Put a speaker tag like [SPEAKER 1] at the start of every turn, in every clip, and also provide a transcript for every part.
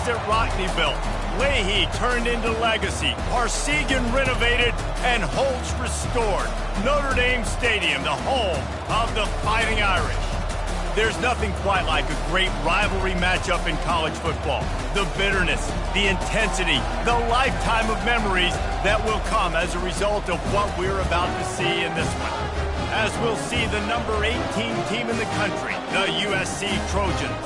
[SPEAKER 1] that Rockney built, Leahy turned into legacy, Parsegan renovated, and Holtz restored. Notre Dame Stadium, the home of the Fighting Irish. There's nothing quite like a great rivalry matchup in college football. The bitterness, the intensity, the lifetime of memories that will come as a result of what we're about to see in this one. As we'll see the number 18 team in the country, the USC Trojans,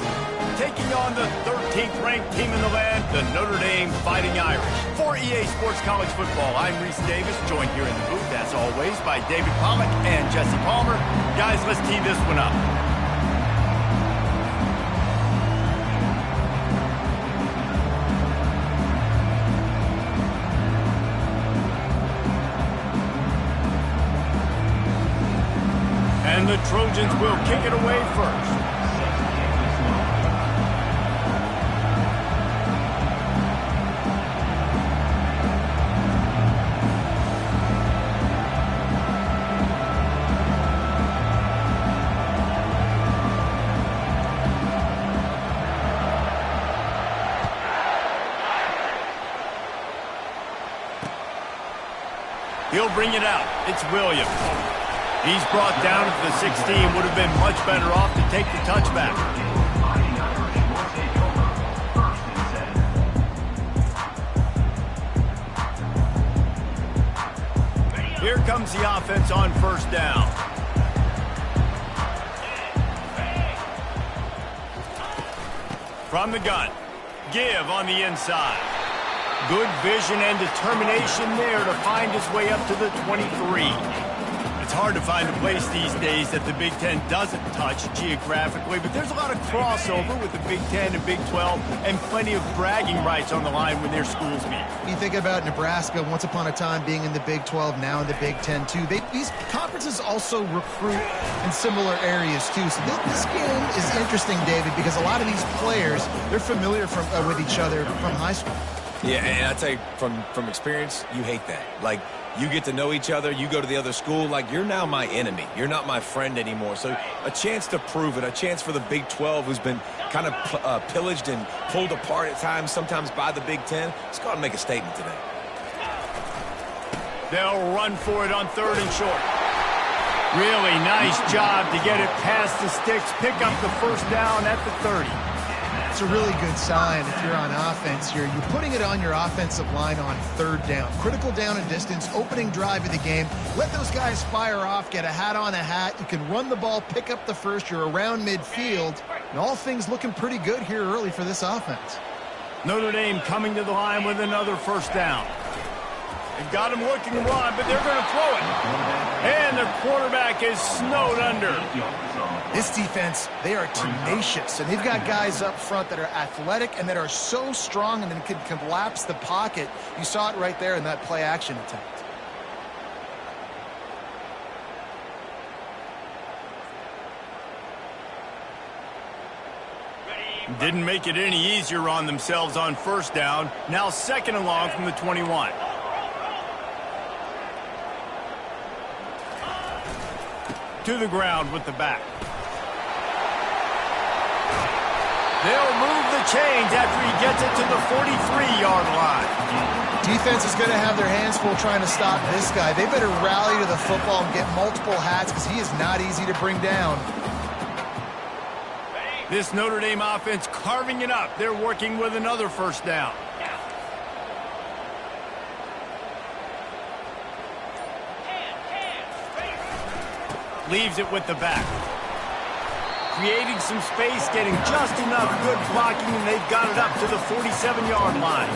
[SPEAKER 1] taking on the 13th ranked team in the land, the Notre Dame Fighting Irish. For EA Sports College Football, I'm Reese Davis, joined here in the booth, as always, by David Pollack and Jesse Palmer. Guys, let's tee this one up. And the Trojans will kick it away first. He'll bring it out. It's Williams. He's brought down to the 16. Would have been much better off to take the touchback. Here comes the offense on first down. From the gun. Give on the inside. Good vision and determination there to find his way up to the 23. It's hard to find a place these days that the Big Ten doesn't touch geographically, but there's a lot of crossover with the Big Ten and Big 12 and plenty of bragging rights on the line when their schools meet.
[SPEAKER 2] You think about Nebraska once upon a time being in the Big 12, now in the Big 10 too. These conferences also recruit in similar areas too. So this game is interesting, David, because a lot of these players, they're familiar with each other from high school.
[SPEAKER 3] Yeah, and I tell you, from experience, you hate that. Like, you get to know each other, you go to the other school, like, you're now my enemy. You're not my friend anymore. So a chance to prove it, a chance for the Big 12, who's been kind of pillaged and pulled apart at times, sometimes by the Big 10. Let's go out and make a statement today.
[SPEAKER 1] They'll run for it on 3rd and short. Really nice job to get it past the sticks, pick up the first down at the 30.
[SPEAKER 2] It's a really good sign if you're on offense here. You're putting it on your offensive line on 3rd down. Critical down and distance, opening drive of the game. Let those guys fire off, get a hat on a hat. You can run the ball, pick up the first. You're around midfield. And all things looking pretty good here early for this offense.
[SPEAKER 1] Notre Dame coming to the line with another first down. They've got him looking to run, but they're going to throw it. And the quarterback is snowed under.
[SPEAKER 2] This defense, they are tenacious, and they've got guys up front that are athletic and that are so strong and then can collapse the pocket. You saw it right there in that play-action attempt.
[SPEAKER 1] Didn't make it any easier on themselves on first down. Now 2nd and long from the 21. To the ground with the back. They'll move the chains after he gets it to the 43-yard line.
[SPEAKER 2] Defense is going to have their hands full trying to stop this guy. They better rally to the football and get multiple hats because he is not easy to bring down.
[SPEAKER 1] This Notre Dame offense carving it up. They're working with another first down. Leaves it with the back. Creating some space, getting just enough good blocking, and they've got it up to the 47-yard line.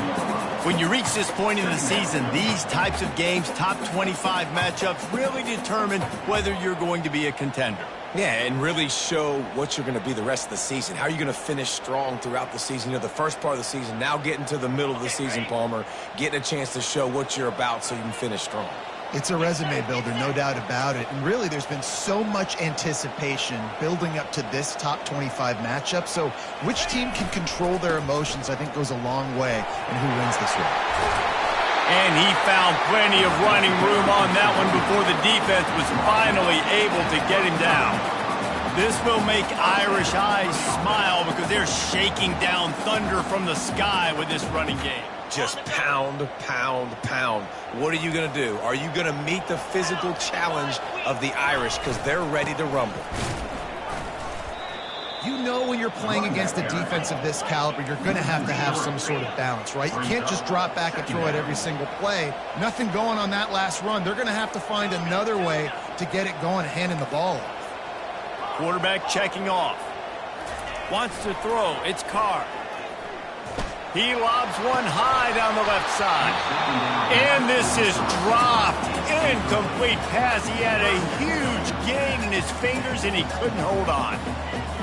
[SPEAKER 1] When you reach this point in the season, these types of games, top 25 matchups, really determine whether you're going to be a contender.
[SPEAKER 3] Yeah, and really show what you're going to be the rest of the season. How are you going to finish strong throughout the season? You know, the first part of the season, now getting to the middle of the season, Palmer, getting a chance to show what you're about so you can finish strong.
[SPEAKER 2] It's a resume builder, no doubt about it. And really, there's been so much anticipation building up to this top 25 matchup. So which team can control their emotions, I think, goes a long way in who wins this one.
[SPEAKER 1] And he found plenty of running room on that one before the defense was finally able to get him down. This will make Irish eyes smile because they're shaking down thunder from the sky with this running game.
[SPEAKER 3] Just pound, pound, pound. What are you going to do? Are you going to meet the physical challenge of the Irish because they're ready to rumble?
[SPEAKER 2] You know when you're playing against a defense of this caliber, you're going to have some sort of balance, right? You can't just drop back and throw it every single play. Nothing going on that last run. They're going to have to find another way to get it going, handing the ball off.
[SPEAKER 1] Quarterback checking off. Wants to throw. It's Carr. He lobs one high down the left side. And this is dropped. Incomplete pass. He had a huge gain in his fingers, and he couldn't hold on.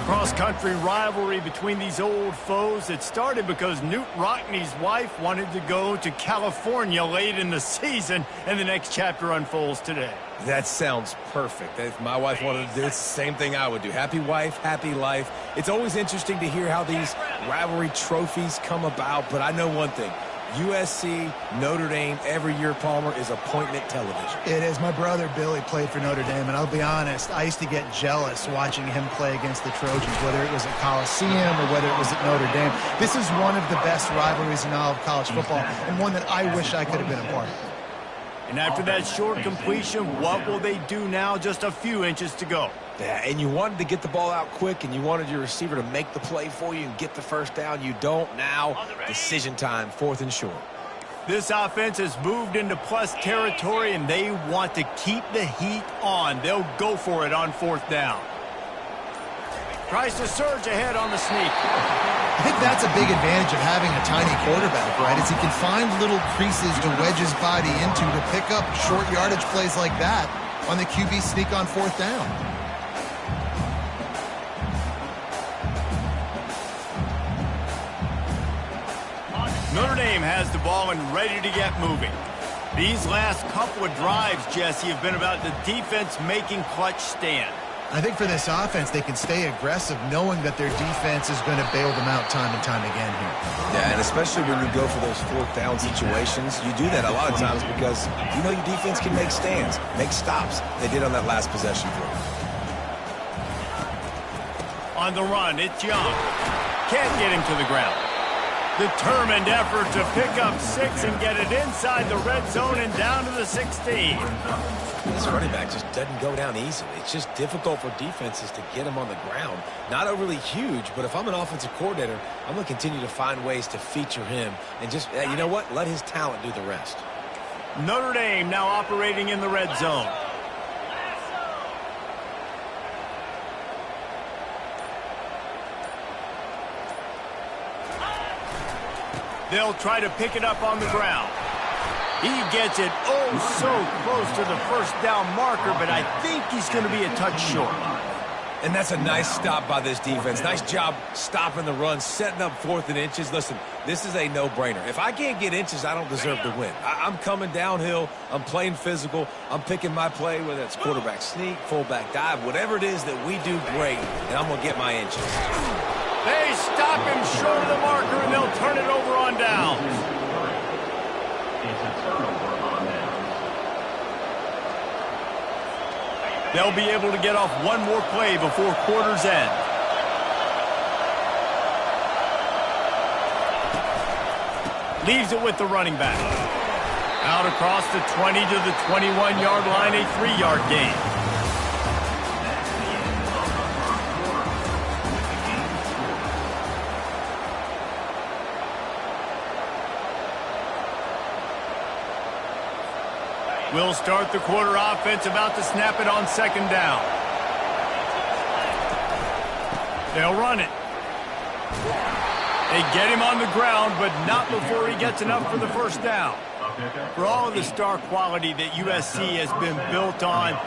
[SPEAKER 1] Cross-country rivalry between these old foes. It started because Newt Rockney's wife wanted to go to California late in the season, and the next chapter unfolds today.
[SPEAKER 3] That sounds perfect. If my wife wanted to do it, it's the same thing I would do. Happy wife, happy life. It's always interesting to hear how these rivalry trophies come about, but I know one thing. USC, Notre Dame, every year, Palmer, is appointment television.
[SPEAKER 2] It is. My brother Billy played for Notre Dame, and I'll be honest, I used to get jealous watching him play against the Trojans, whether it was at Coliseum or whether it was at Notre Dame. This is one of the best rivalries in all of college football, and one that I wish I could have been a part of.
[SPEAKER 1] And after that short completion, what will they do now? Just a few inches to go.
[SPEAKER 3] Yeah, and you wanted to get the ball out quick, and you wanted your receiver to make the play for you and get the first down. You don't now. Decision time, 4th and short.
[SPEAKER 1] This offense has moved into plus territory, and they want to keep the heat on. They'll go for it on 4th down. Tries to surge ahead on the sneak.
[SPEAKER 2] I think that's a big advantage of having a tiny quarterback, right? Is he can find little creases to wedge his body into to pick up short yardage plays like that on the QB sneak on 4th down.
[SPEAKER 1] Notre Dame has the ball and ready to get moving. These last couple of drives, Jesse, have been about the defense making clutch stand.
[SPEAKER 2] I think for this offense, they can stay aggressive knowing that their defense is going to bail them out time and time again here.
[SPEAKER 3] Yeah, and especially when you go for those 4th down situations, you do that a lot of times because you know your defense can make stands, make stops. They did on that last possession for you.
[SPEAKER 1] On the run, it's Young. Can't get him to the ground. Determined effort to pick up 6 and get it inside the red zone and down to the 16.
[SPEAKER 3] This running back just doesn't go down easily. It's just difficult for defenses to get him on the ground. Not overly huge, but if I'm an offensive coordinator, I'm going to continue to find ways to feature him and just, you know what, let his talent do the rest.
[SPEAKER 1] Notre Dame now operating in the red zone. They'll try to pick it up on the ground. He gets it so close to the first down marker, but I think he's going to be a touch short.
[SPEAKER 3] And that's a nice stop by this defense. Nice job stopping the run, setting up 4th and inches. Listen, this is a no-brainer. If I can't get inches, I don't deserve to win. I'm coming downhill. I'm playing physical. I'm picking my play, whether it's quarterback sneak, fullback dive, whatever it is that we do great, and I'm going to get my inches.
[SPEAKER 1] They stop him short of the marker, and they'll turn it over on downs. They'll be able to get off one more play before quarter's end. Leaves it with the running back. Out across the 20 to the 21-yard line, a 3-yard gain. We'll start the quarter offense, about to snap it on 2nd down. They'll run it. They get him on the ground, but not before he gets enough for the first down. For all of the star quality that USC has been built on,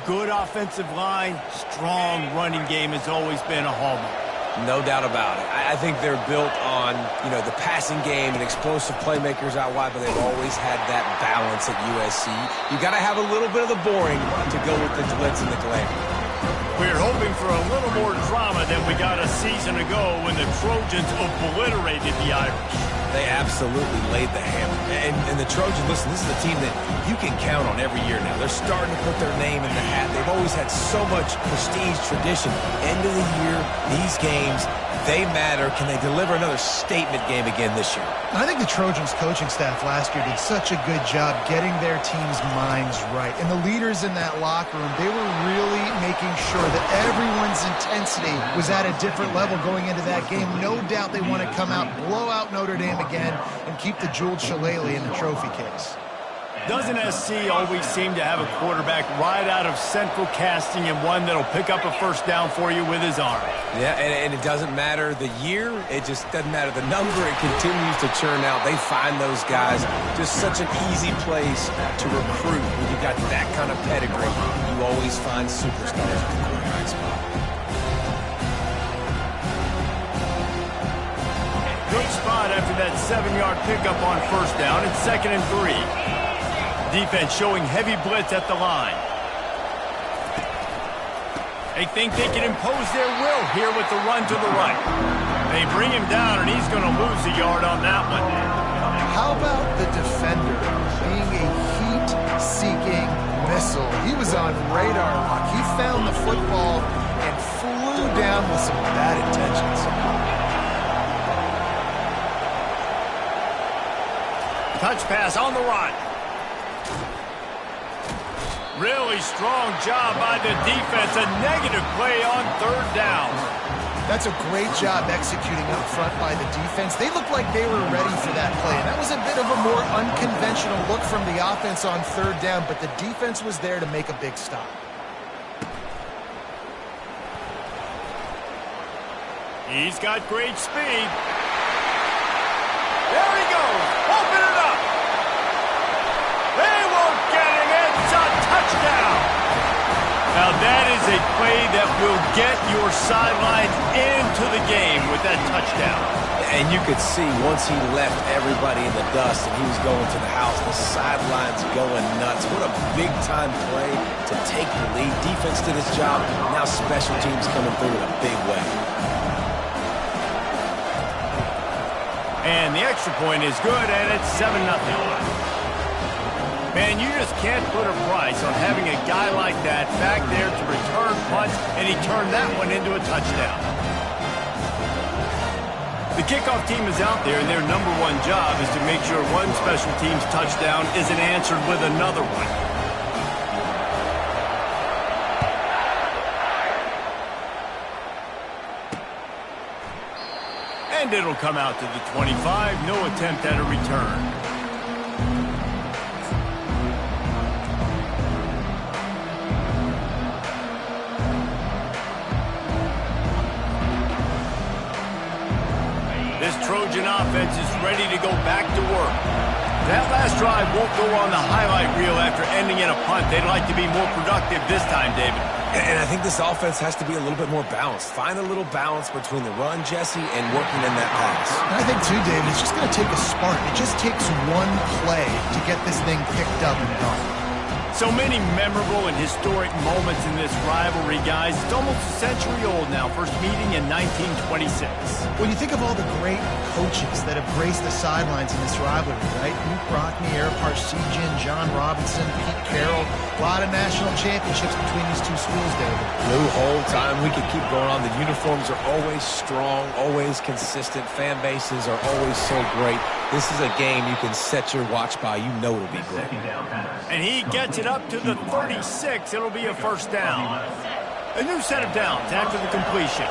[SPEAKER 1] good offensive line, strong running game has always been a hallmark.
[SPEAKER 3] No doubt about it. I think they're built on, the passing game and explosive playmakers out wide, but they've always had that balance at USC. You got to have a little bit of the boring to go with the glitz and the glamour.
[SPEAKER 1] We're hoping for a little more drama than we got a season ago when the Trojans obliterated the Irish.
[SPEAKER 3] They absolutely laid the hammer. And the Trojans, listen, this is a team that you can count on every year now. They're starting to put their name in the hat. They've always had so much prestige, tradition. End of the year, these games, they matter. Can they deliver another statement game again this year?
[SPEAKER 2] I think the Trojans coaching staff last year did such a good job getting their team's minds right. And the leaders in that locker room, they were really making sure that everyone's intensity was at a different level going into that game. No doubt they want to come out, blow out Notre Dame again, and keep the jeweled shillelagh in the trophy case.
[SPEAKER 1] Doesn't SC always seem to have a quarterback right out of central casting and one that'll pick up a first down for you with his arm?
[SPEAKER 3] Yeah, and it doesn't matter the year. It just doesn't matter the number. It continues to churn out. They find those guys. Just such an easy place to recruit. When you got that kind of pedigree, you always find superstars at the quarterback spot.
[SPEAKER 1] Good spot after that 7-yard pickup on first down. It's 2nd and 3. Defense showing heavy blitz at the line. They think they can impose their will here with the run to the right. They bring him down, and he's going to lose a yard on that one.
[SPEAKER 2] How about the defender being a heat-seeking missile? He was on radar lock. He found the football and flew down with some bad intentions.
[SPEAKER 1] Touch pass on the run. Really strong job by the defense. A negative play on 3rd down.
[SPEAKER 2] That's a great job executing up front by the defense. They looked like they were ready for that play. And that was a bit of a more unconventional look from the offense on 3rd down, but the defense was there to make a big stop.
[SPEAKER 1] He's got great speed. There he goes. Open it up. They won't get him. It's a touchdown. Now that is a play that will get your sidelines into the game with that touchdown.
[SPEAKER 3] And you could see once he left everybody in the dust and he was going to the house, the sidelines going nuts. What a big-time play to take the lead. Defense did its job. Now special teams coming through in a big way.
[SPEAKER 1] And the extra point is good, and it's 7-0. Man, you just can't put a price on having a guy like that back there to return punts, and he turned that one into a touchdown. The kickoff team is out there, and their #1 job is to make sure one special team's touchdown isn't answered with another one. And it'll come out to the 25. No attempt at a return. This Trojan offense is ready to go back to work. That last drive won't go on the highlight reel after ending in a punt. They'd like to be more productive this time, David.
[SPEAKER 3] And I think this offense has to be a little bit more balanced. Find a little balance between the run, Jesse, and working in that pass.
[SPEAKER 2] I think, too, David, it's just going to take a spark. It just takes one play to get this thing picked up and going.
[SPEAKER 1] So many memorable and historic moments in this rivalry, guys. It's almost a century old now. First meeting in 1926.
[SPEAKER 2] When you think of all the great coaches that have graced the sidelines in this rivalry, right? Luke Rockne, Eric Parsegian, John Robinson, Pete Carroll. A lot of national championships between these two schools, David.
[SPEAKER 3] The whole time we could keep going on. The uniforms are always strong, always consistent. Fan bases are always so great. This is a game you can set your watch by. You know it'll be great.
[SPEAKER 1] And he gets it up to the 36. It'll be a first down. A new set of downs after the completion.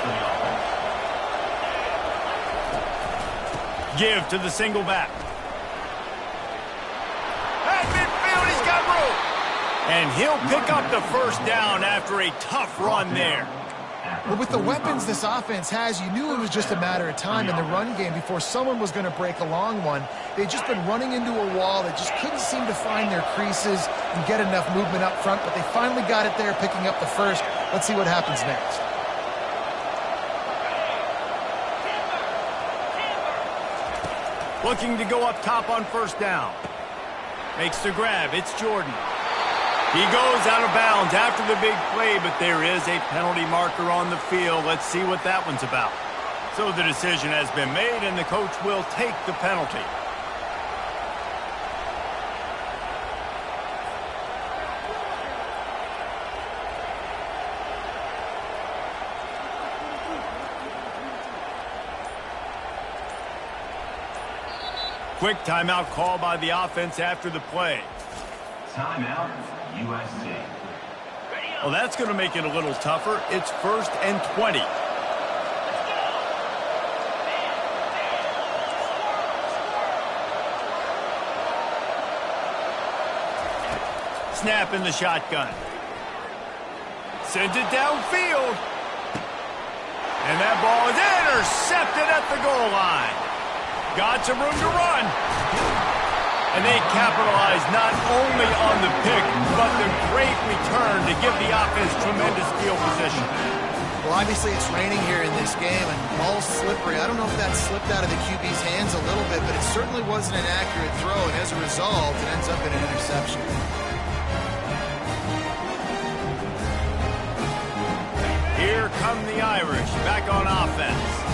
[SPEAKER 1] Give to the single back. At midfield, he's got room. And he'll pick up the first down after a tough run there.
[SPEAKER 2] Well, with the weapons this offense has, you knew it was just a matter of time in the run game before someone was going to break a long one. They'd just been running into a wall. They just couldn't seem to find their creases and get enough movement up front, but they finally got it there, picking up the first. Let's see what happens next.
[SPEAKER 1] Looking to go up top on first down. Makes the grab. It's Jordan. He goes out of bounds after the big play, but there is a penalty marker on the field. Let's see what that one's about. So the decision has been made, and the coach will take the penalty. Quick timeout call by the offense after the play.
[SPEAKER 4] Timeout, USC.
[SPEAKER 1] Well, that's going to make it a little tougher. It's 1st and 20. Snap in the shotgun. Sends it downfield. And that ball is intercepted at the goal line. Got some room to run. And they capitalize not only on the pick, but the great return to give the offense tremendous field position.
[SPEAKER 2] Well, obviously it's raining here in this game, and the ball's slippery. I don't know if that slipped out of the QB's hands a little bit, but it certainly wasn't an accurate throw, and as a result, it ends up in an interception.
[SPEAKER 1] Here come the Irish, back on offense.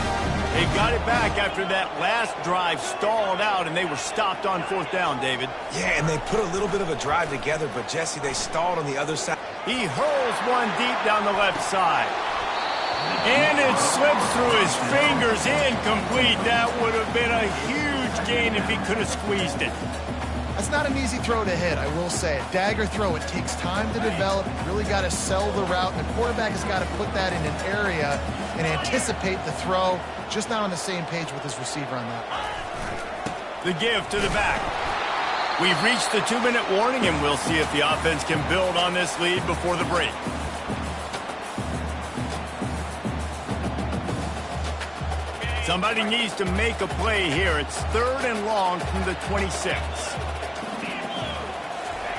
[SPEAKER 1] They got it back after that last drive stalled out, and they were stopped on 4th down, David.
[SPEAKER 3] Yeah, and they put a little bit of a drive together, but, Jesse, they stalled on the other side.
[SPEAKER 1] He hurls one deep down the left side. And it slips through his fingers, incomplete. That would have been a huge gain if he could have squeezed it.
[SPEAKER 2] That's not an easy throw to hit, I will say. A dagger throw, it takes time to develop. You really got to sell the route, and the quarterback has got to put that in an area and anticipate the throw. Just not on the same page with his receiver on that one.
[SPEAKER 1] The give to the back. We've reached the 2-minute warning, and we'll see if the offense can build on this lead before the break. Somebody needs to make a play here. It's 3rd and long from the 26.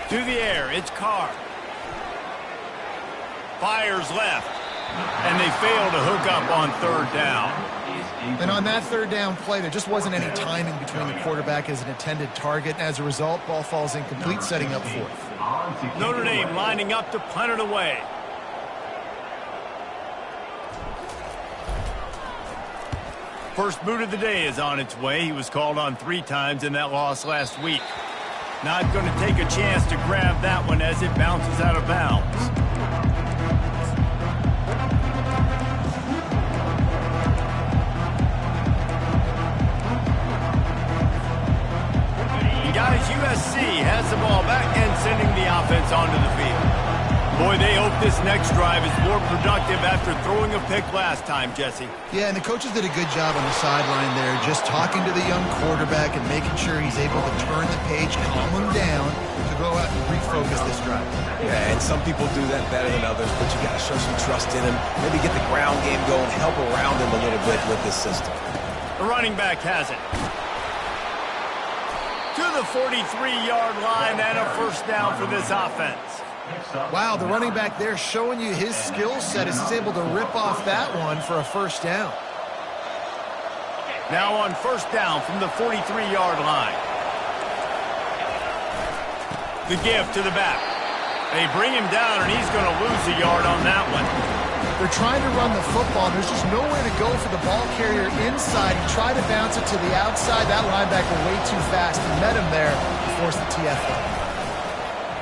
[SPEAKER 1] To the air, it's Carr. Fires left, and they fail to hook up on 3rd down.
[SPEAKER 2] And on that 3rd down play, there just wasn't any timing between the quarterback as an intended target. And as a result, ball falls incomplete, setting up 4th.
[SPEAKER 1] Notre Dame lining up to punt it away. First boot of the day is on its way. He was called on 3 times in that loss last week. Not going to take a chance to grab that one as it bounces out of bounds. And guys, USC has the ball back and sending the offense onto the field. Boy, they hope this next drive is more productive after throwing a pick last time, Jesse.
[SPEAKER 2] Yeah, and the coaches did a good job on the sideline there, just talking to the young quarterback and making sure he's able to turn the page, calm him down to go out and refocus this drive.
[SPEAKER 3] Yeah, and some people do that better than others, but you got to show some trust in him. Maybe get the ground game going, help around him a little bit with this system.
[SPEAKER 1] The running back has it. To the 43-yard line and a 1st down for this offense.
[SPEAKER 2] Wow, the running back there showing you his skill set as he's able to rip off that one for a 1st down.
[SPEAKER 1] Now on 1st down from the 43-yard line. The give to the back. They bring him down, and he's going to lose a yard on that one.
[SPEAKER 2] They're trying to run the football. There's just nowhere to go for the ball carrier inside. He tried to bounce it to the outside. That linebacker way too fast. He met him there and forced the TFL.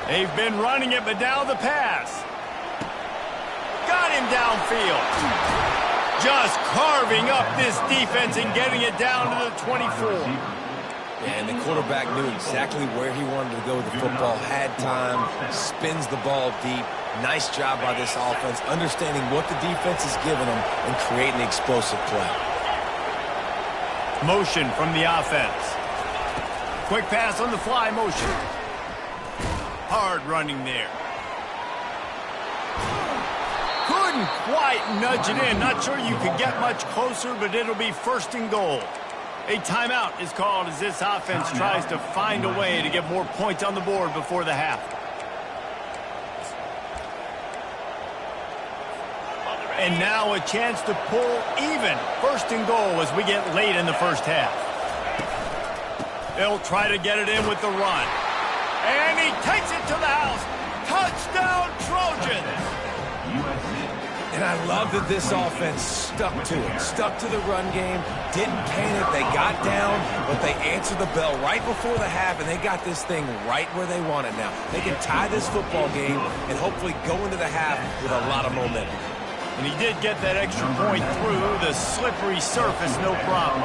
[SPEAKER 1] They've been running it, but now the pass. Got him downfield. Just carving up this defense and getting it down to the 24.
[SPEAKER 3] Yeah, and the quarterback knew exactly where he wanted to go with the football, had time, spins the ball deep. Nice job by this offense, understanding what the defense is giving them and creating explosive play.
[SPEAKER 1] Motion from the offense. Quick pass on the fly motion. Hard running there. Couldn't quite nudge it in. Not sure you could get much closer, but it'll be 1st and goal. A timeout is called as this offense tries to find a way to get more points on the board before the half. And now a chance to pull even. 1st and goal as we get late in the 1st half. They'll try to get it in with the run. And he takes it to the house. Touchdown, Trojans!
[SPEAKER 3] And I love that this offense stuck to it, stuck to the run game, didn't panic, they got down, but they answered the bell right before the half, and they got this thing right where they want it now. They can tie this football game and hopefully go into the half with a lot of momentum.
[SPEAKER 1] And he did get that extra point through the slippery surface, no problem.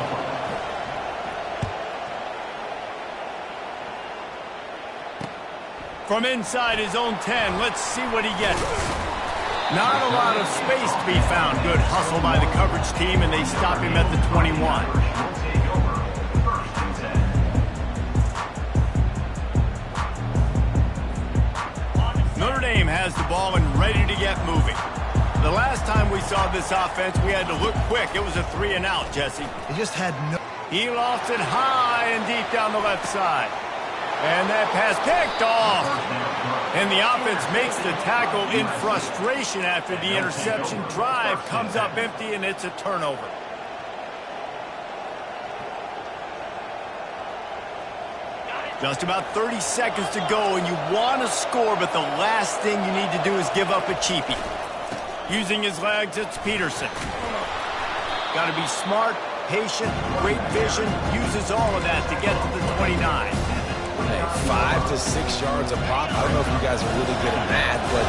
[SPEAKER 1] From inside his own 10, let's see what he gets. Not a lot of space to be found. Good hustle by the coverage team, and they stop him at the 21. Notre Dame has the ball and ready to get moving. The last time we saw this offense, we had to look quick. It was a 3-and-out, Jesse.
[SPEAKER 2] He just had no...
[SPEAKER 1] He lost it high and deep down the left side. And that pass picked off. And the offense makes the tackle in frustration after the interception. Drive comes up empty, and it's a turnover. Just about 30 seconds to go, and you want to score, but the last thing you need to do is give up a cheapie. Using his legs, it's Peterson. Got to be smart, patient, great vision. Uses all of that to get to the 29.
[SPEAKER 3] Hey, 5 to 6 yards a pop. I don't know if you guys are really good at that, but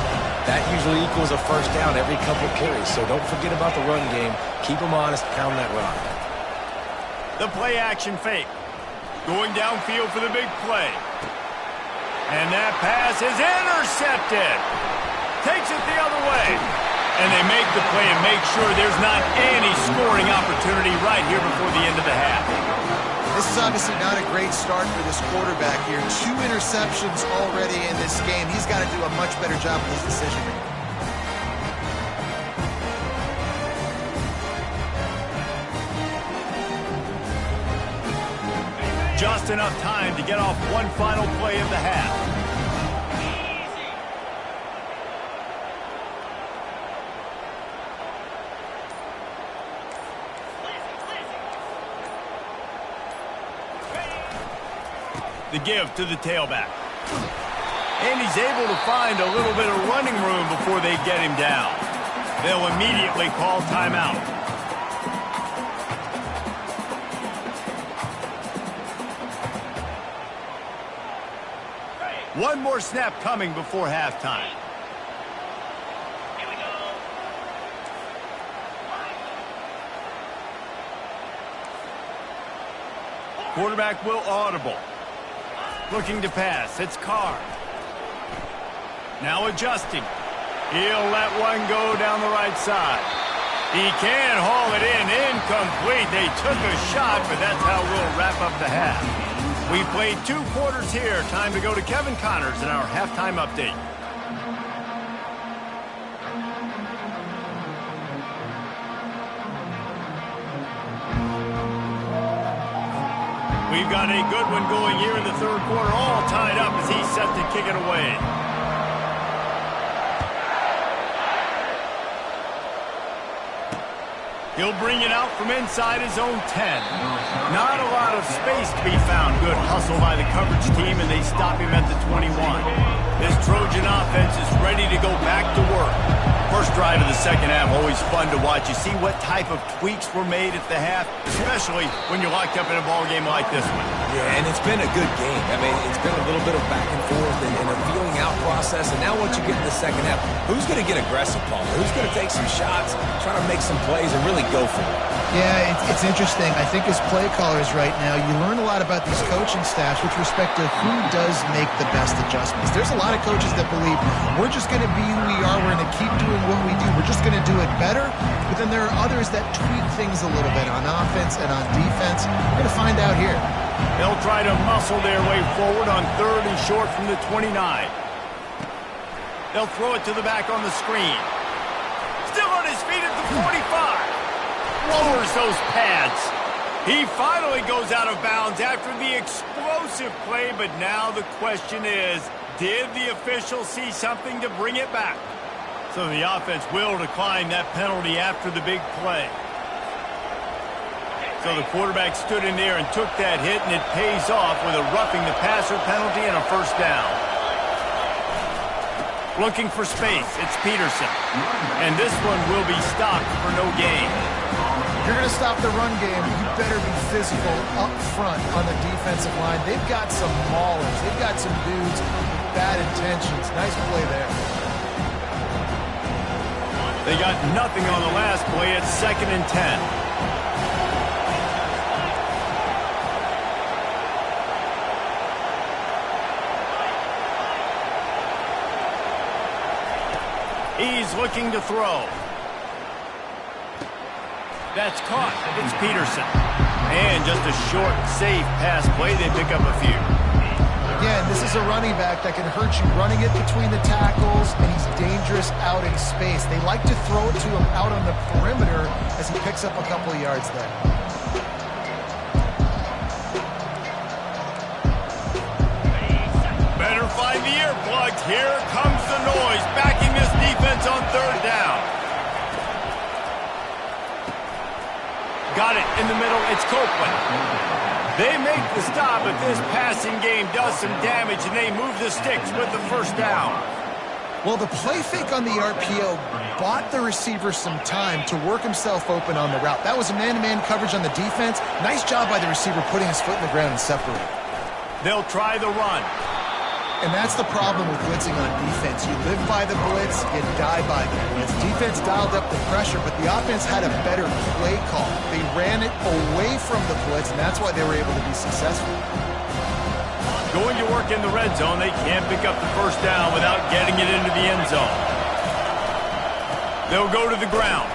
[SPEAKER 3] that usually equals a first down every couple carries. So don't forget about the run game. Keep them honest, pound that rock.
[SPEAKER 1] The play action fake. Going downfield for the big play. And that pass is intercepted. Takes it the other way. And they make the play and make sure there's not any scoring opportunity right here before the end of the half.
[SPEAKER 2] This is obviously not a great start for this quarterback here. 2 interceptions already in this game. He's got to do a much better job with his decision-making.
[SPEAKER 1] Just enough time to get off one final play of the half. The give to the tailback. And he's able to find a little bit of running room before they get him down. They'll immediately call timeout. One more snap coming before halftime. Here we go. Quarterback will audible. Looking to pass. It's Carr. Now adjusting. He'll let one go down the right side. He can haul it in. Incomplete. They took a shot, but that's how we'll wrap up the half. We played 2 quarters here. Time to go to Kevin Connors in our halftime update. We've got a good one going here in the third quarter, all tied up as he's set to kick it away. He'll bring it out from inside his own 10. Not a lot of space to be found. Good hustle by the coverage team, and they stop him at the 21. This Trojan offense is ready to go back to work. First drive of the second half, always fun to watch. You see what type of tweaks were made at the half, especially when you're locked up in a ball game like this one.
[SPEAKER 3] Yeah, and it's been a good game. I mean, it's been a little bit of back and forth and a feeling out process. And now once you get in the second half, who's going to get aggressive, Paul? Who's going to take some shots, try to make some plays, and really go for it?
[SPEAKER 2] Yeah, it's interesting. I think as play callers right now, you learn a lot about these coaching staffs with respect to who does make the best adjustments. There's a lot of coaches that believe we're just going to be who we are. We're going to keep doing what we do. We're just going to do it better. But then there are others that tweak things a little bit on offense and on defense. We're going to find out here.
[SPEAKER 1] They'll try to muscle their way forward on 3rd and short from the 29. They'll throw it to the back on the screen. Still on his feet at the 45. Lowers those pads. He finally goes out of bounds after the explosive play, but now the question is, did the official see something to bring it back? So the offense will decline that penalty after the big play. So the quarterback stood in there and took that hit, and it pays off with a roughing the passer penalty and a first down. Looking for space, it's Peterson. And this one will be stopped for no gain.
[SPEAKER 2] If you're going to stop the run game, you better be physical up front on the defensive line. They've got some maulers. They've got some dudes with bad intentions. Nice play there.
[SPEAKER 1] They got nothing on the last play. It's 2nd and 10. He's looking to throw. That's caught. It's Peterson. And just a short, safe pass play. They pick up a few.
[SPEAKER 2] Again, this is a running back that can hurt you running it between the tackles, and he's dangerous out in space. They like to throw it to him out on the perimeter as he picks up a couple of yards there.
[SPEAKER 1] Better find the earplugs. Here comes the noise, backing this defense on 3rd down. Got it in the middle. It's Copeland. They make the stop, but this passing game does some damage, and they move the sticks with the 1st down.
[SPEAKER 2] Well, the play fake on the RPO bought the receiver some time to work himself open on the route. That was a man-to-man coverage on the defense. Nice job by the receiver putting his foot in the ground and separating.
[SPEAKER 1] They'll try the run.
[SPEAKER 2] And that's the problem with blitzing on defense. You live by the blitz, you die by the blitz. Defense dialed up the pressure, but the offense had a better play call. They ran it away from the blitz, and that's why they were able to be successful.
[SPEAKER 1] Going to work in the red zone. They can't pick up the 1st down without getting it into the end zone. They'll go to the ground.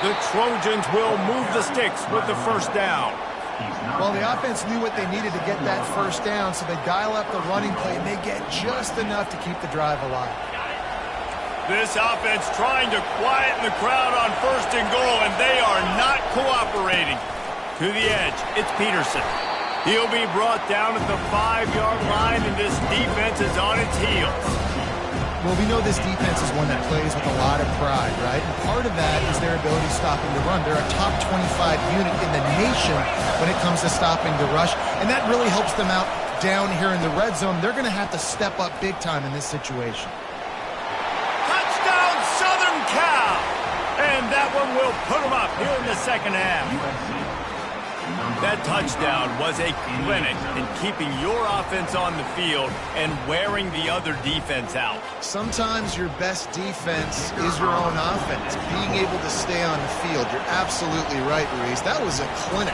[SPEAKER 1] The Trojans will move the sticks with the 1st down.
[SPEAKER 2] Well, the offense knew what they needed to get that 1st down, so they dial up the running play, and they get just enough to keep the drive alive.
[SPEAKER 1] This offense trying to quieten the crowd on 1st and goal, and they are not cooperating. To the edge, it's Peterson. He'll be brought down at the 5-yard line, and this defense is on its heels.
[SPEAKER 2] Well, we know this defense is one that plays with a lot of pride, right? And part of that is their ability stopping the run. They're a top 25 unit in the nation when it comes to stopping the rush, and that really helps them out down here in the red zone. They're going to have to step up big time in this situation.
[SPEAKER 1] Touchdown, Southern Cal! And that one will put them up here in the 2nd half. That touchdown was a clinic in keeping your offense on the field and wearing the other defense out.
[SPEAKER 2] Sometimes your best defense is your own offense, being able to stay on the field. You're absolutely right, Ruiz. That was a clinic.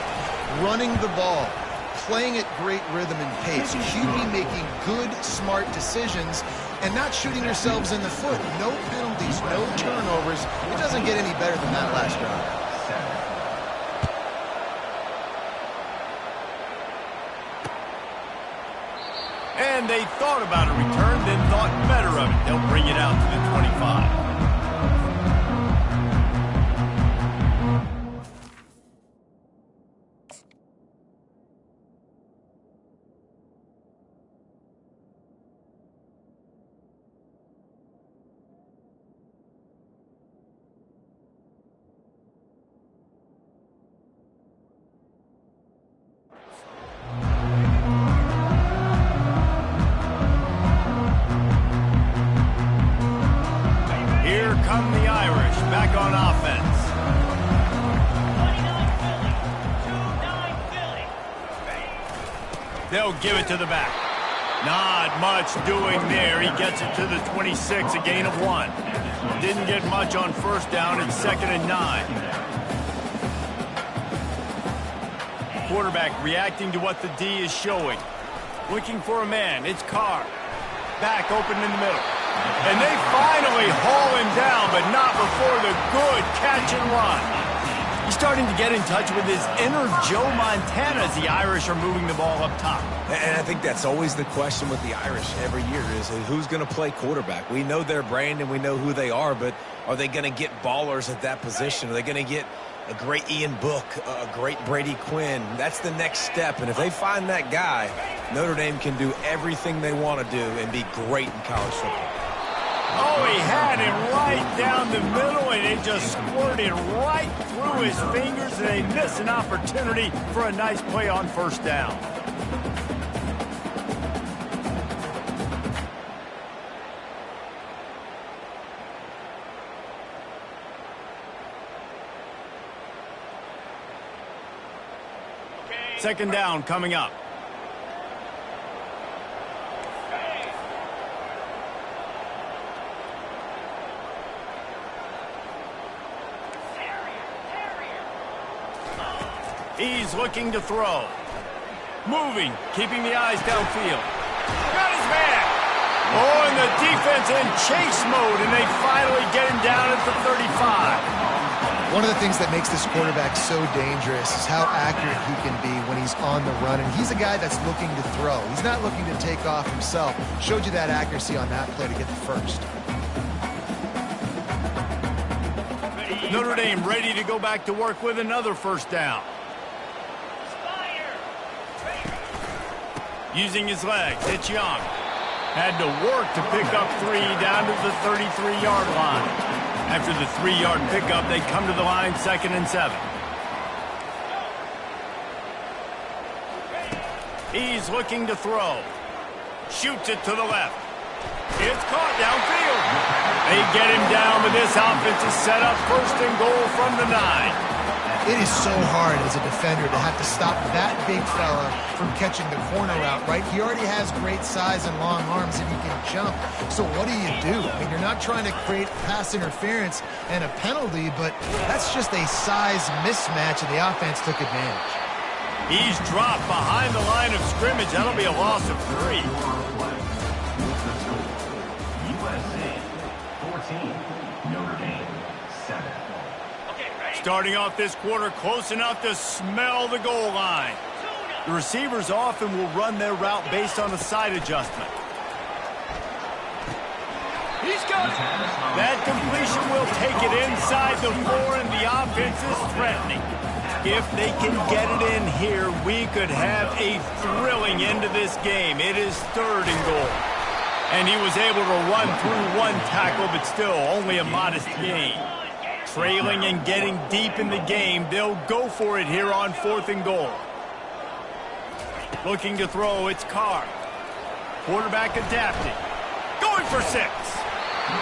[SPEAKER 2] Running the ball, playing at great rhythm and pace. QB making good, smart decisions and not shooting yourselves in the foot. No penalties, no turnovers. It doesn't get any better than that last drive.
[SPEAKER 1] And they thought about a return, then thought better of it. They'll bring it out to the 25. Come the Irish back on offense. They'll give it to the back. Not much doing there. He gets it to the 26, a gain of 1. Didn't get much on 1st down. It's 2nd and 9. Quarterback reacting to what the D is showing. Looking for a man. It's Carr. Back open in the middle. And they finally haul him down, but not before the good catch and run. He's starting to get in touch with his inner Joe Montana as the Irish are moving the ball up top.
[SPEAKER 3] And I think that's always the question with the Irish every year is who's going to play quarterback. We know their brand and we know who they are, but are they going to get ballers at that position? Are they going to get a great Ian Book, a great Brady Quinn? That's the next step. And if they find that guy, Notre Dame can do everything they want to do and be great in college football.
[SPEAKER 1] Oh, he had him right down the middle, and it just squirted right through his fingers, and they miss an opportunity for a nice play on 1st down. second down coming up. He's looking to throw. Moving, keeping the eyes downfield. Got his man. Oh, and the defense in chase mode, and they finally get him down at the 35.
[SPEAKER 2] One of the things that makes this quarterback so dangerous is how accurate he can be when he's on the run. And he's a guy that's looking to throw. He's not looking to take off himself. Showed you that accuracy on that play to get the first.
[SPEAKER 1] Notre Dame ready to go back to work with another first down. Using his legs, it's Young. Had to work to pick up 3 down to the 33-yard line. After the 3-yard pickup, they come to the line 2nd and 7. He's looking to throw. Shoots it to the left. It's caught downfield. They get him down, but this offense is set up 1st and goal from the 9.
[SPEAKER 2] It is so hard as a defender to have to stop that big fella from catching the corner route, right? He already has great size and long arms and he can jump. So what do? I mean, you're not trying to create pass interference and a penalty, but that's just a size mismatch, and the offense took advantage.
[SPEAKER 1] He's dropped behind the line of scrimmage. That'll be a loss of 3.
[SPEAKER 4] USA 14, Notre Dame 7.
[SPEAKER 1] Starting off this quarter close enough to smell the goal line. The receivers often will run their route based on a side adjustment. He's got it. That completion will take it inside the 4, and the offense is threatening. If they can get it in here, we could have a thrilling end to this game. It is 3rd and goal. And he was able to run through 1 tackle, but still only a modest gain. Trailing and getting deep in the game, they'll go for it here on 4th and goal. Looking to throw, it's Carr. Quarterback adapting. Going for 6.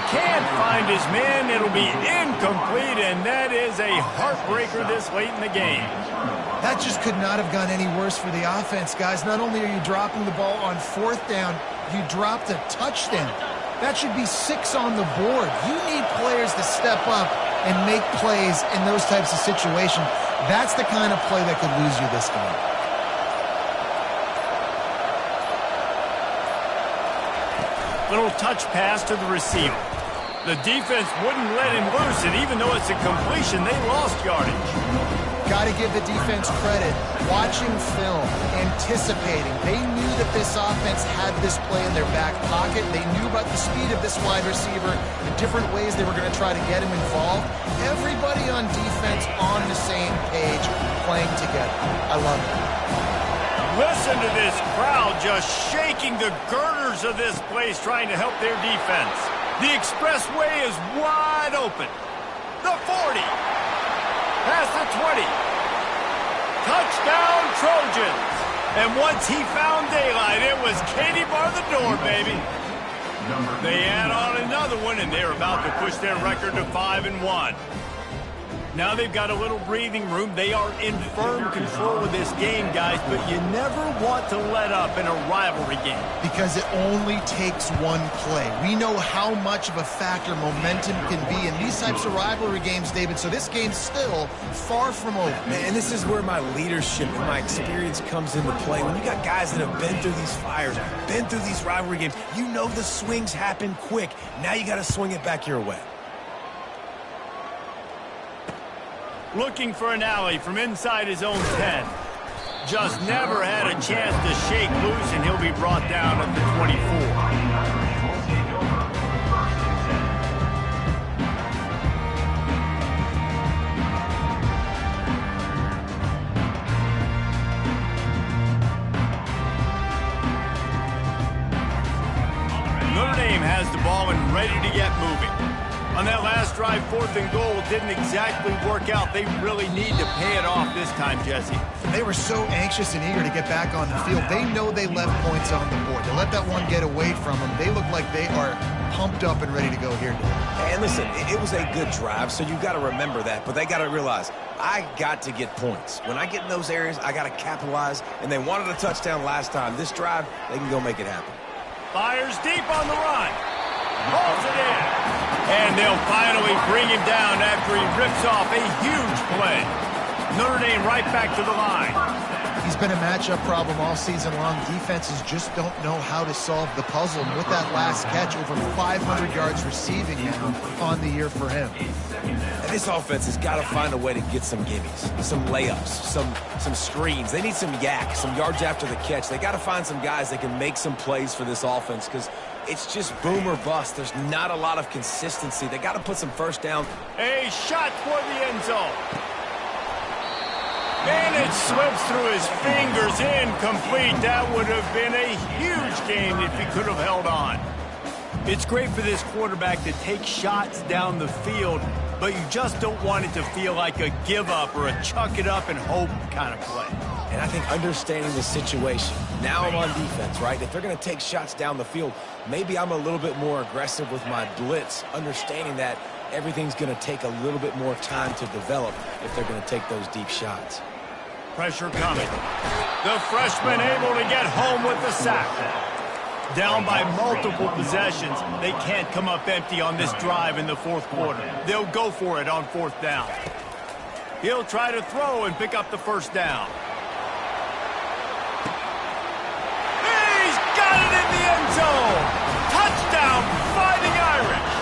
[SPEAKER 1] Can't find his man. It'll be incomplete, and that is a heartbreaker this late in the game.
[SPEAKER 2] That just could not have gone any worse for the offense, guys. Not only are you dropping the ball on 4th down, you dropped a touchdown. That should be 6 on the board. You need players to step up and make plays in those types of situations. That's the kind of play that could lose you this game.
[SPEAKER 1] Little touch pass to the receiver. The defense wouldn't let him loose, and even though it's a completion, they lost yardage.
[SPEAKER 2] Got to give the defense credit. Watching film, anticipating. They knew that this offense had this play in their back pocket. They knew about the speed of this wide receiver, the different ways they were going to try to get him involved. Everybody on defense on the same page, playing together. I love it.
[SPEAKER 1] Listen to this crowd just shaking the girders of this place, trying to help their defense. The expressway is wide open. The 40. Past the 20. Touchdown, Trojans. And once he found daylight, it was Katie bar the door, baby. They add on another one, and they're about to push their record to 5-1. Now they've got a little breathing room. They are in firm control of this game, guys, but you never want to let up in a rivalry game.
[SPEAKER 2] Because it only takes one play. We know how much of a factor momentum can be in these types of rivalry games, David, so this game's still far from over.
[SPEAKER 3] Man, this is where my leadership and my experience comes into play. When you got guys that have been through these fires, been through these rivalry games, you know the swings happen quick. Now you got to swing it back your way.
[SPEAKER 1] Looking for an alley from inside his own 10. Just never had a chance to shake loose, and he'll be brought down at the 24. Notre Dame has the ball and ready to get moving. On that last drive, 4th and goal didn't exactly work out. They really need to pay it off this time, Jesse.
[SPEAKER 2] They were so anxious and eager to get back on the field. They know they left points on the board. To let that one get away from them, they look like they are pumped up and ready to go here today.
[SPEAKER 3] And listen, it was a good drive, so you got to remember that. But they got to realize, I got to get points. When I get in those areas, I got to capitalize. And they wanted a touchdown last time. This drive, they can go make it happen.
[SPEAKER 1] Fires deep on the run. Pulls it in. And they'll finally bring him down after he rips off a huge play. Notre Dame right back to the line.
[SPEAKER 2] He's been a matchup problem all season long. Defenses just don't know how to solve the puzzle. And with that last catch, over 500 yards receiving now on the year for him.
[SPEAKER 3] And this offense has got to find a way to get some gimmies, some layups, some screens. They need some yak, some yards after the catch. They got to find some guys that can make some plays for this offense because it's just boom or bust. There's not a lot of consistency. They got to put some first down.
[SPEAKER 1] A shot for the end zone. And it slips through his fingers, incomplete. That would have been a huge game if he could have held on. It's great for this quarterback to take shots down the field, but you just don't want it to feel like a give-up or a chuck-it-up and hope kind of play.
[SPEAKER 3] And I think understanding the situation, now I'm on defense, right? If they're going to take shots down the field, maybe I'm a little bit more aggressive with my blitz, understanding that everything's going to take a little bit more time to develop if they're going to take those deep shots.
[SPEAKER 1] Pressure coming. The freshman able to get home with the sack. Down by multiple possessions. They can't come up empty on this drive in the fourth quarter. They'll go for it on fourth down. He'll try to throw and pick up the first down. He's got it in the end zone. Touchdown, Fighting Irish.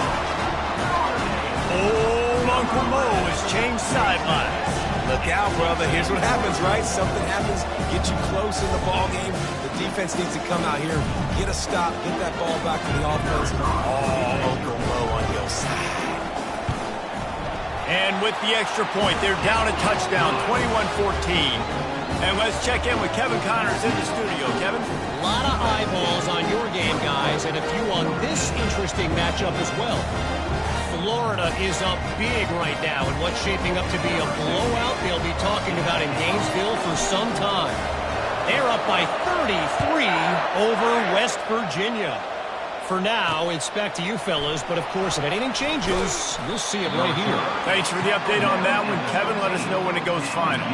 [SPEAKER 1] Old Uncle Mo has changed sidelines.
[SPEAKER 3] Look out, brother. Here's what happens, right? Something happens, get you close in the ball game. The defense needs to come out here, get a stop, get that ball back to the offense. Oh, Uncle Mo on your side.
[SPEAKER 1] And with the extra point, they're down a touchdown, 21-14. And let's check in with Kevin Connors in the studio. Kevin?
[SPEAKER 5] A lot of eyeballs on your game, guys, and a few on this interesting matchup as well. Florida is up big right now in what's shaping up to be a blowout they'll be talking about in Gainesville for some time. They're up by 33 over West Virginia. For now, it's back to you fellas, but of course, if anything changes, you'll see it right here.
[SPEAKER 1] Thanks for the update on that one, Kevin. Let us know when it goes final.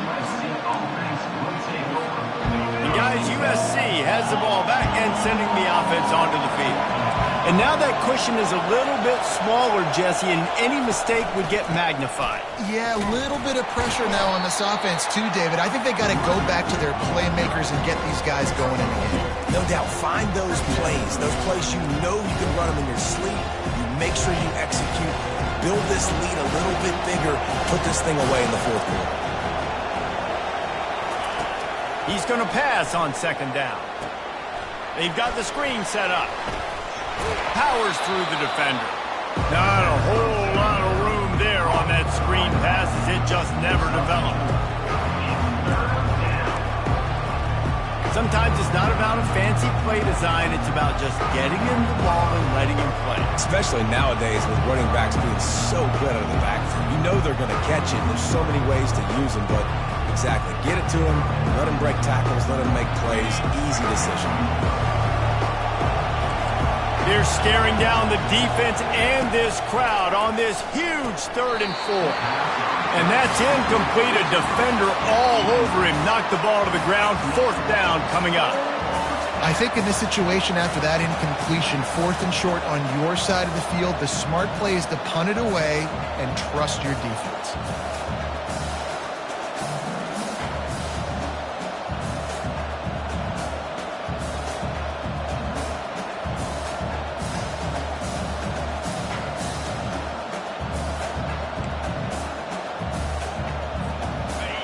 [SPEAKER 1] And guys, USC has the ball back and sending the offense onto the field. And now that cushion is a little bit smaller, Jesse, and any mistake would get magnified.
[SPEAKER 2] Yeah, a little bit of pressure now on this offense too, David. I think they got to go back to their playmakers and get these guys going in the game.
[SPEAKER 3] No doubt, find those plays you know you can run them in your sleep. You make sure you execute, build this lead a little bit bigger, put this thing away in the fourth quarter.
[SPEAKER 1] He's going to pass on second down. They've got the screen set up. Powers through the defender. Not a whole lot of room there on that screen pass as it just never developed. Sometimes it's not about a fancy play design. It's about just getting him the ball and letting him play.
[SPEAKER 3] Especially nowadays with running backs being so good out of the backfield. You know they're going to catch it. There's so many ways to use them, but exactly. Get it to him. Let him break tackles. Let him make plays. Easy decision.
[SPEAKER 1] They're staring down the defense and this crowd on this huge 3rd and 4. And that's incomplete. A defender all over him. Knocked the ball to the ground. Fourth down coming up.
[SPEAKER 2] I think in this situation after that incompletion, 4th and short on your side of the field, the smart play is to punt it away and trust your defense.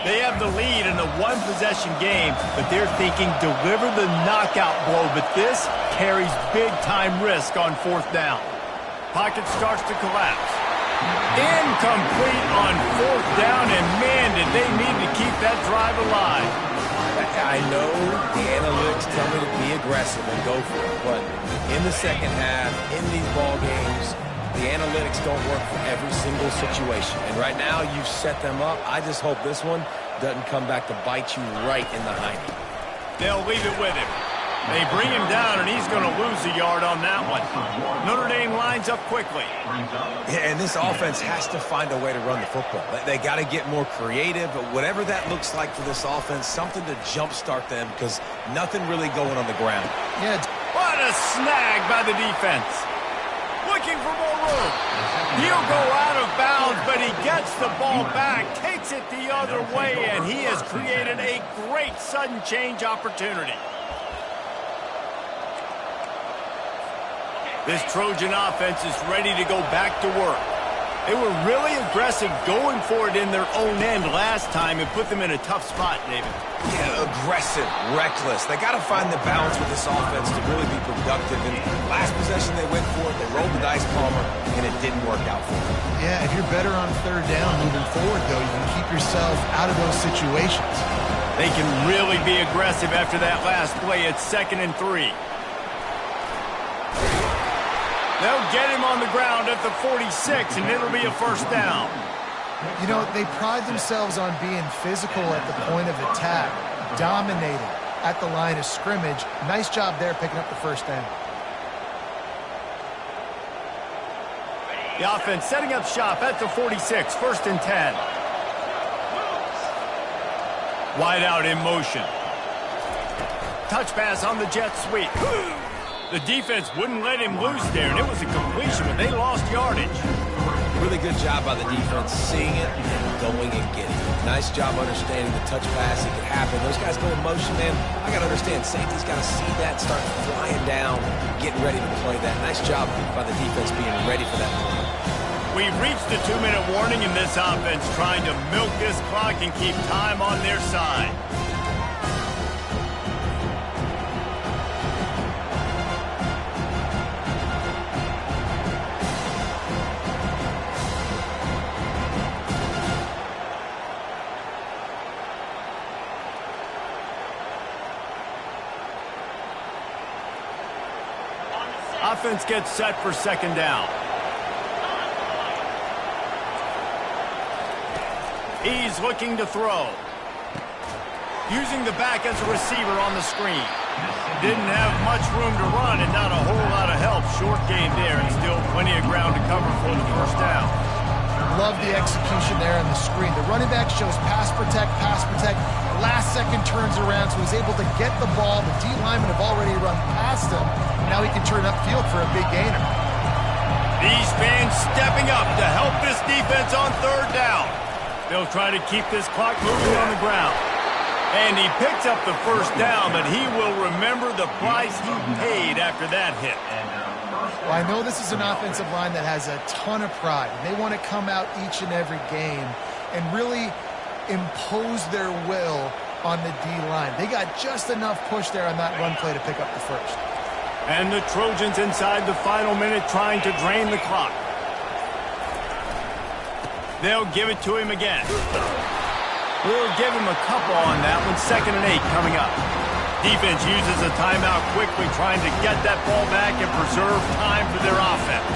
[SPEAKER 1] They have the lead in a one-possession game, but they're thinking deliver the knockout blow, but this carries big-time risk on fourth down. Pocket starts to collapse. Incomplete on fourth down, and man, did they need to keep that drive alive.
[SPEAKER 3] I know the analytics tell me to be aggressive and go for it, but in the second half, in these ball games, the analytics don't work for every single situation. And right now, you've set them up. I just hope this one doesn't come back to bite you right in the hiney.
[SPEAKER 1] They'll leave it with him. They bring him down, and he's going to lose a yard on that one. Notre Dame lines up quickly.
[SPEAKER 3] Yeah, and this offense has to find a way to run the football. They got to get more creative, but whatever that looks like for this offense, something to jumpstart them because nothing really going on the ground.
[SPEAKER 2] Yeah.
[SPEAKER 1] What a snag by the defense. Looking for more room. He'll go out of bounds, but he gets the ball back, takes it the other way, and he has created a great sudden change opportunity. This Trojan offense is ready to go back to work. They were really aggressive going for it in their own end last time and put them in a tough spot, David.
[SPEAKER 3] Yeah, aggressive, reckless. They got to find the balance with this offense to really be productive. And last possession they went for it, they rolled the dice, Palmer, and it didn't work out for them.
[SPEAKER 2] Yeah, if you're better on third down moving forward, though, you can keep yourself out of those situations.
[SPEAKER 1] They can really be aggressive after that last play. It's 2nd and 3. They'll get him on the ground at the 46, and it'll be a first down.
[SPEAKER 2] You know, they pride themselves on being physical at the point of attack, dominating at the line of scrimmage. Nice job there picking up the first down.
[SPEAKER 1] The offense setting up shop at the 46, 1st and 10. Wide out in motion. Touch pass on the jet sweep. The defense wouldn't let him loose there, and it was a completion, but they lost yardage.
[SPEAKER 3] Really good job by the defense, seeing it and going and getting it. Nice job understanding the touch pass. It could happen. Those guys go in motion, man. I got to understand, safety's got to see that, start flying down, getting ready to play that. Nice job by the defense being ready for that play.
[SPEAKER 1] We've reached the 2-minute warning in this offense, trying to milk this clock and keep time on their side. Offense gets set for 2nd down. He's looking to throw. Using the back as a receiver on the screen. Didn't have much room to run and not a whole lot of help. Short game there and still plenty of ground to cover for the first down.
[SPEAKER 2] Love the execution there on the screen. The running back shows pass protect, last second turns around, so he's able to get the ball. The D linemen have already run past him, and now he can turn upfield for a big gainer.
[SPEAKER 1] These fans stepping up to help this defense on 3rd down. They'll try to keep this clock moving on the ground. And he picks up the first down, but he will remember the price he paid after that hit.
[SPEAKER 2] Well, I know this is an offensive line that has a ton of pride. They want to come out each and every game and really impose their will on the D-line. They got just enough push there on that run play to pick up the first.
[SPEAKER 1] And the Trojans inside the final minute trying to drain the clock. They'll give it to him again. We'll give him a couple on that one. 2nd and 8 coming up. Defense uses a timeout quickly, trying to get that ball back and preserve time for their offense.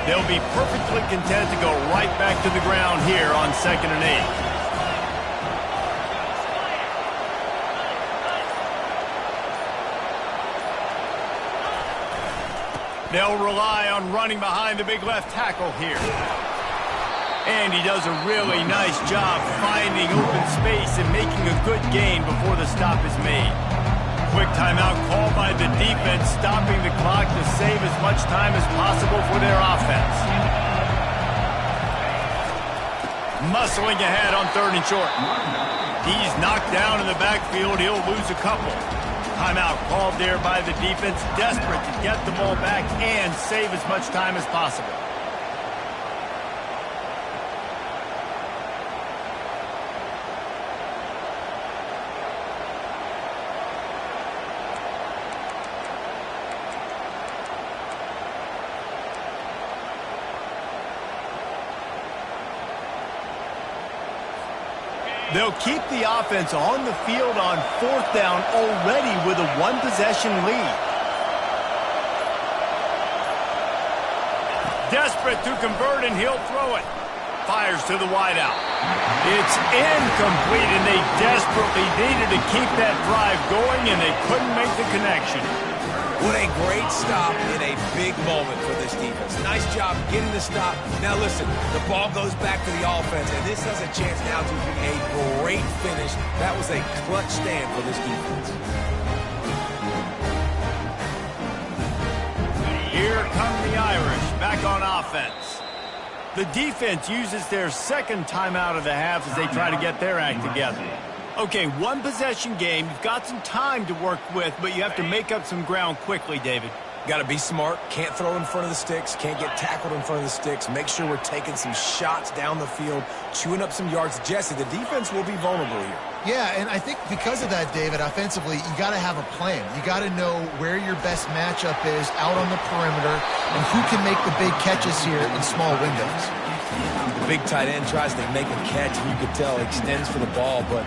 [SPEAKER 1] They'll be perfectly content to go right back to the ground here on 2nd and 8. They'll rely on running behind the big left tackle here. And he does a really nice job finding open space and making a good gain before the stop is made. Quick timeout call by the defense, stopping the clock to save as much time as possible for their offense. Muscling ahead on 3rd and short. He's knocked down in the backfield. He'll lose a couple. Timeout called there by the defense, desperate to get the ball back and save as much time as possible. They'll keep the offense on the field on 4th down already with a 1-possession lead. Desperate to convert, and he'll throw it. fires to the wideout. It's incomplete, and they desperately needed to keep that drive going, and they couldn't make the connection.
[SPEAKER 3] What a great stop in a big moment for this defense. Nice job getting the stop. Now listen, the ball goes back to the offense, and this has a chance now to be a great finish. That was a clutch stand for this defense.
[SPEAKER 1] Here come the Irish back on offense. The defense uses their second timeout of the half as they try to get their act together. Okay, one possession game. You've got some time to work with, but you have to make up some ground quickly, David.
[SPEAKER 3] Got to be smart. Can't throw in front of the sticks. Can't get tackled in front of the sticks. Make sure we're taking some shots down the field, chewing up some yards. Jesse, the defense will be vulnerable here.
[SPEAKER 2] Yeah, and I think because of that, David, offensively, you got to have a plan. You got to know where your best matchup is out on the perimeter and who can make the big catches here in small windows.
[SPEAKER 3] The big tight end tries to make a catch, and you could tell extends for the ball, but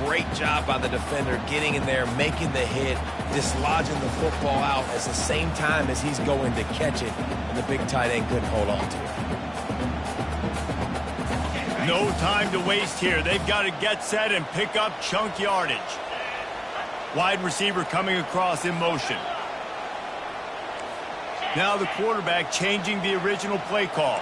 [SPEAKER 3] great job by the defender getting in there, making the hit, dislodging the football out at the same time as he's going to catch it, and the big tight end couldn't hold on to it.
[SPEAKER 1] No time to waste here. They've got to get set and pick up chunk yardage. Wide receiver coming across in motion. Now the quarterback changing the original play call.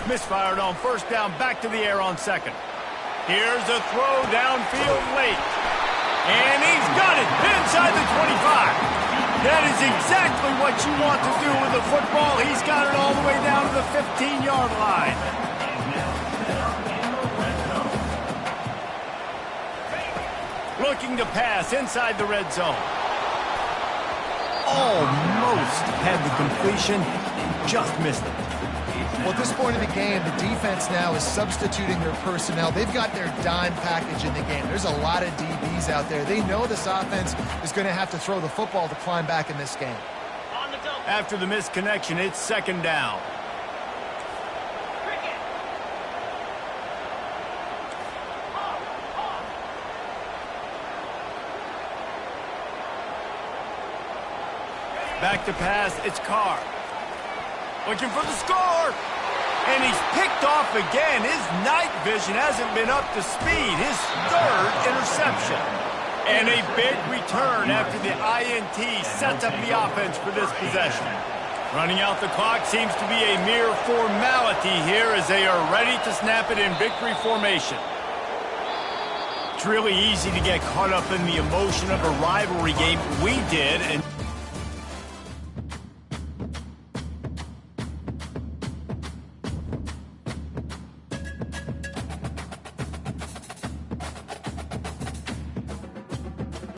[SPEAKER 1] Misfired on first down, back to the air on second. Here's a throw downfield late. And he's got it inside the 25. That is exactly what you want to do with the football. He's got it all the way down to the 15-yard line. Looking to pass inside the red zone. Almost had the completion, just missed it.
[SPEAKER 2] Well, at this point in the game, the defense now is substituting their personnel. They've got their dime package in the game. There's a lot of DBs out there. They know this offense is going to have to throw the football to climb back in this game.
[SPEAKER 1] After the missed connection, it's second down. Back to pass, it's Carr. Looking for the score. And he's picked off again. His night vision hasn't been up to speed. His third interception. And a big return after the INT sets up the offense for this possession. Running out the clock seems to be a mere formality here as they are ready to snap it in victory formation. It's really easy to get caught up in the emotion of a rivalry game. We did, and